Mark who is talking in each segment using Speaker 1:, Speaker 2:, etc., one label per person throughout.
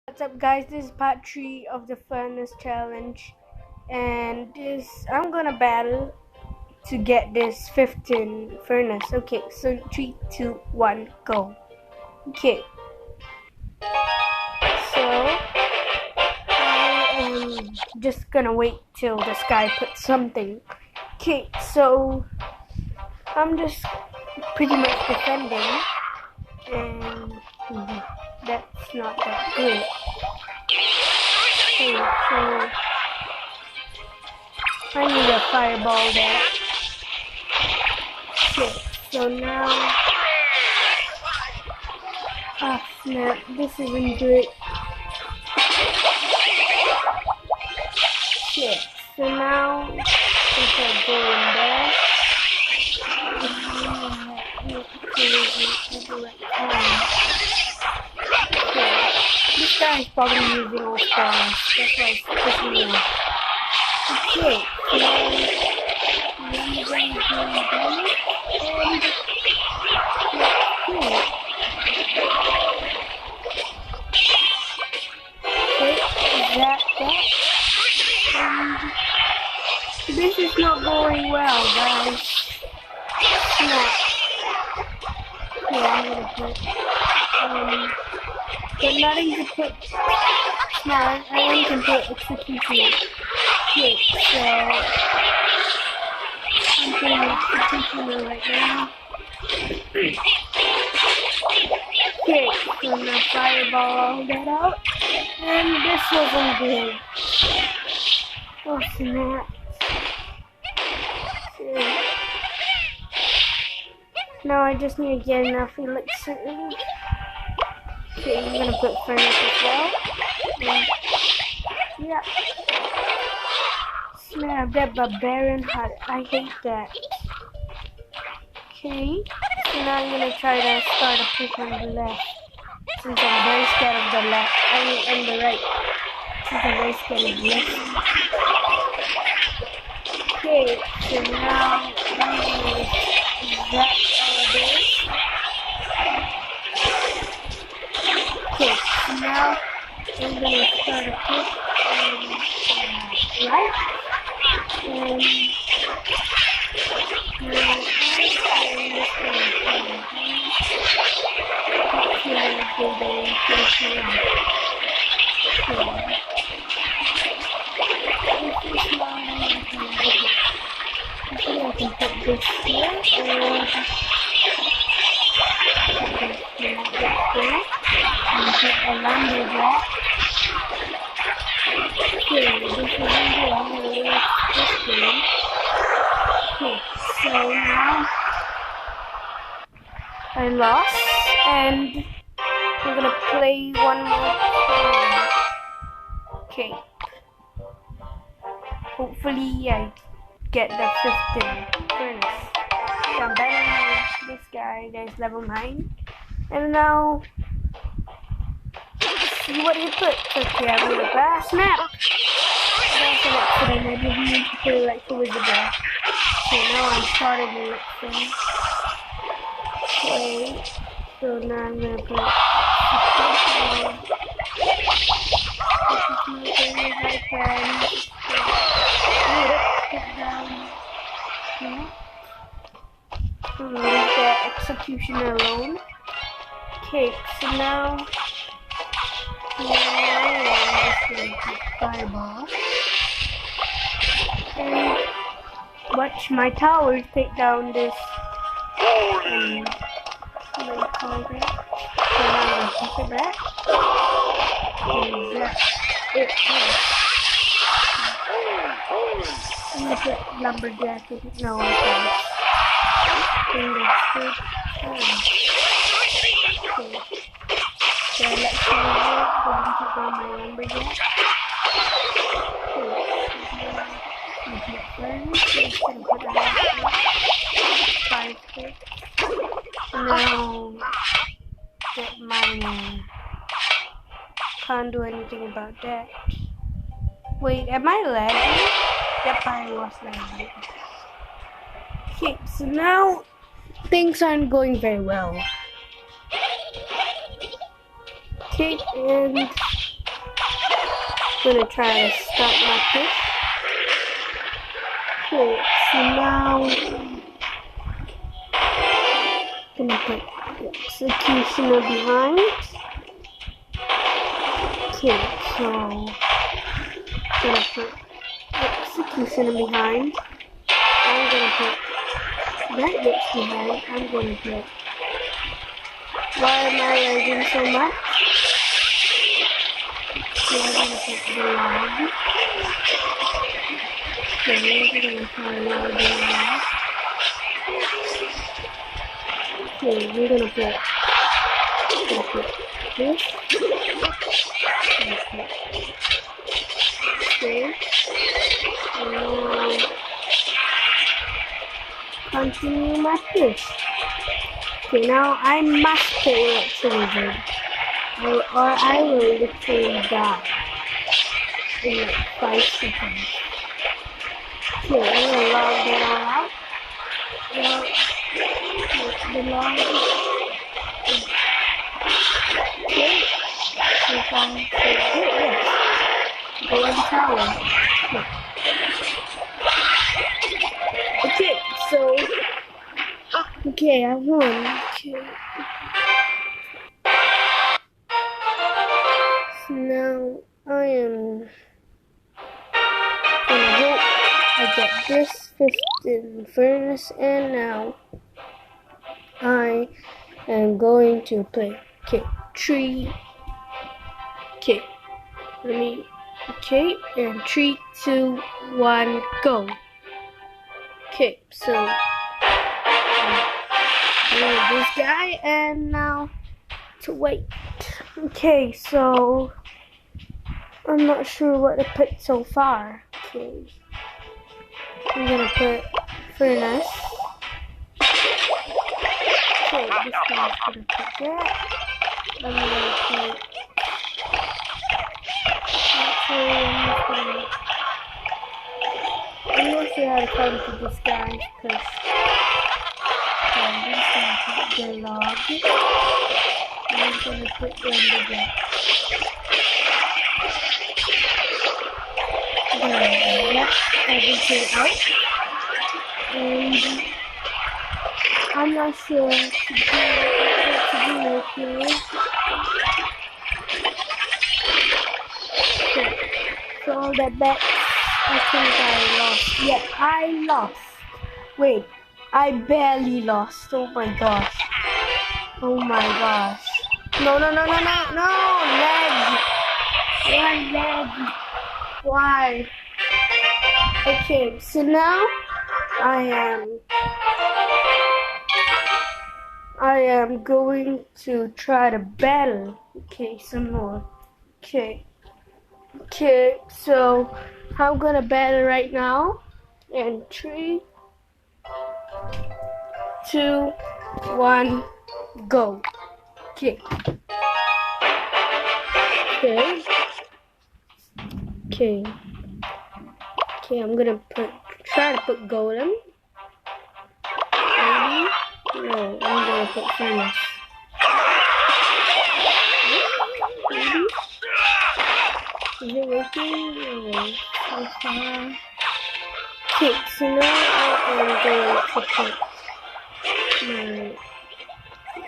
Speaker 1: What's up, guys? This is part 3 of the furnace challenge, and I'm gonna battle to get this 15 furnace. Okay, so 3, 2, 1, go. Okay, so I am just gonna wait till this guy puts something. Okay, so I'm just pretty much defending, and that's not that good. Okay, so I need a fireball there. Okay, so now... Ah, snap, this isn't good. Okay, so now if I go in there, okay, this guy is probably using all spawns. That's why it's pushing me off. Okay, so I'm going to do damage, and okay, this is not going well, guys. No. Yeah, I'm gonna put, but nothing to put. No, I want to put executioner. Okay, so I'm putting executioner right now. Okay, so now fireball all that out, and this wasn't good. Oh snap! Okay. Now I just need to get enough elixir. Okay, I'm gonna put furnace as well. Yeah. Snap, that barbarian hut. I hate that. Okay. So now I'm gonna try to start a push on the left. Since I'm very scared of the left. I mean, on the right. Since I'm very scared of the left. Okay, so now I'm gonna zap all this. Okay, so now I'm gonna start a push on right. And now I'm just gonna I can put this here, or and put a lumberjack. Okay, this is I'm gonna leave this game. Okay, so now I lost, and I'm gonna play one more time. Okay. Hopefully I get the 15 furnace. So I'm battling this guy that is level 9. And now see what he puts. Okay, I'm gonna grab snap. That's an accident. I didn't mean to put it like towards the back. Okay, now I'm starting it. Okay. So now I'm gonna put I can. Leave the executioner alone. Okay, so now I'm just going to put fireball. And watch my towers take down this. What do you call that? So now I'm going to push it back. And that's it. I'm going to put lumberjack in it. No, I can't. Okay. So let's see going to put down my lumberjack. Now get mining. Can't do anything about that. Wait, am I lagging? Yep, I was lagging. Okay, so now things aren't going very well. Okay, and gonna try to start my push. Okay, so now gonna put the executioner behind. Okay, so gonna put executioner behind. I'm gonna put that bitch behind. I'm gonna put. Why am I lagging so much? So I'm gonna put the log. Okay, we're gonna try log the log. Okay, we're gonna put this. Okay. Continue my push. Okay, now I must put electrolyte, or I will literally die in like 5 seconds. Okay, I'm gonna log that all out. The log. Okay, so far so good. Yes. Go on the tower. Okay, so okay, I won. Okay. So now I am gonna hope I get this fifth in furnace, and now I am going to play. Okay, 3. Okay, let me. Okay, and 3, 2, 1, go. Okay, so this guy, and now to wait. Okay, so I'm not sure what to put so far. Okay, I'm gonna put furnace. Okay, this guy's gonna put that. I'm gonna put. Actually, I'm gonna see how to come to this guy because I'm just gonna put the log. I'm gonna put the underground. I'm gonna get everything out. And I'm not sure what to do here. Okay. So all that bets, I think I lost. Yeah, I lost. Wait, I barely lost. Oh my gosh. Oh my gosh. No, leg. Why leg? Why? Okay, so now I am going to try to battle. Okay, some more. Okay, so I'm gonna battle right now. And 3, 2, 1, go. Okay, I'm gonna try to put golem. Maybe? No, I'm gonna put furnace. Maybe? Is it working? No. So far. Okay, so now I am going to put my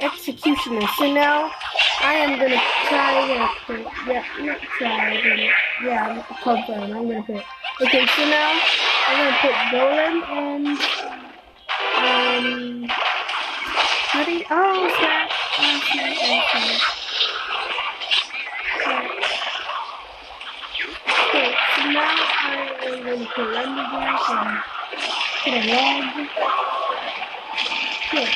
Speaker 1: executioner. So now I am gonna try to I'm confirm. I'm gonna put. Okay, so now I'm gonna put golem and snap. Okay, so now I am going to put lumberjack and put a log. Okay.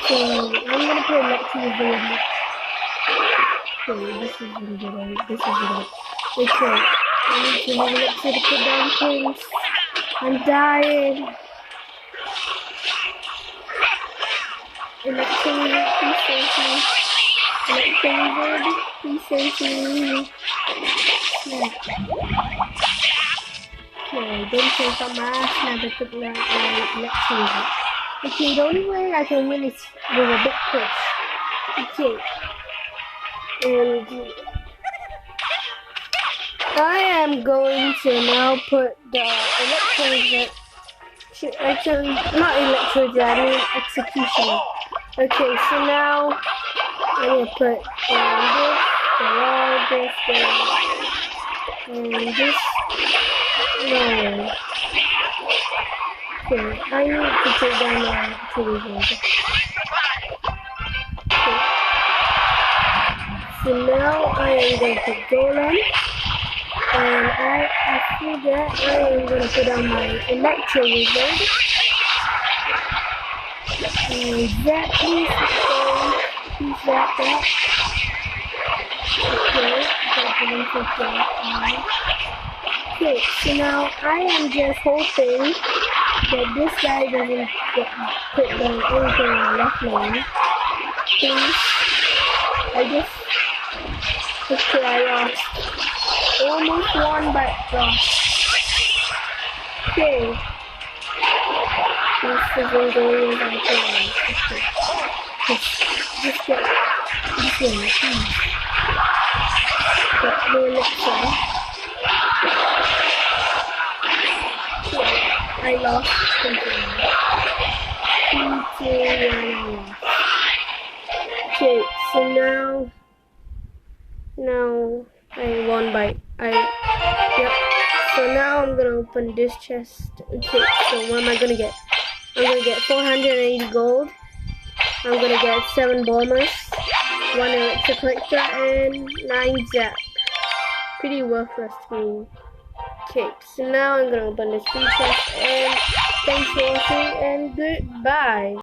Speaker 1: So I'm going to put electricity. Okay, this is really good. Okay, I need to have electricity put down things. I'm dying. Electricity, please save me. Electricity, please save me. Okay, don't take on my ass now to put electricity. Okay, the only way I can win is with a big push. Okay. And I am going to now put the electrolyte. Actually, not electrolyte, I mean execution. Okay, so now I'm gonna put this, and this. No. Okay, I need to take down my television. Okay. So now I am going to golem, and after that I am going to put on my electro wizard. And that is that. Okay, so now I am just hoping that this guy doesn't put down anything on the left lane. Please. I just okay, I lost. Almost won but lost. Okay. This isn't going as I planned. Just get this one, please. Get the elixir. I lost something. 3, 2, 1, I lost. Okay, so now I won by yep. So now I'm gonna open this chest. Okay, so what am I gonna get? I'm gonna get 480 gold. I'm gonna get 7 bombers, 1 elixir collector, and 9 zap. Pretty worthless to me. Okay, so now I'm gonna open this free chest, and thanks for watching, and goodbye.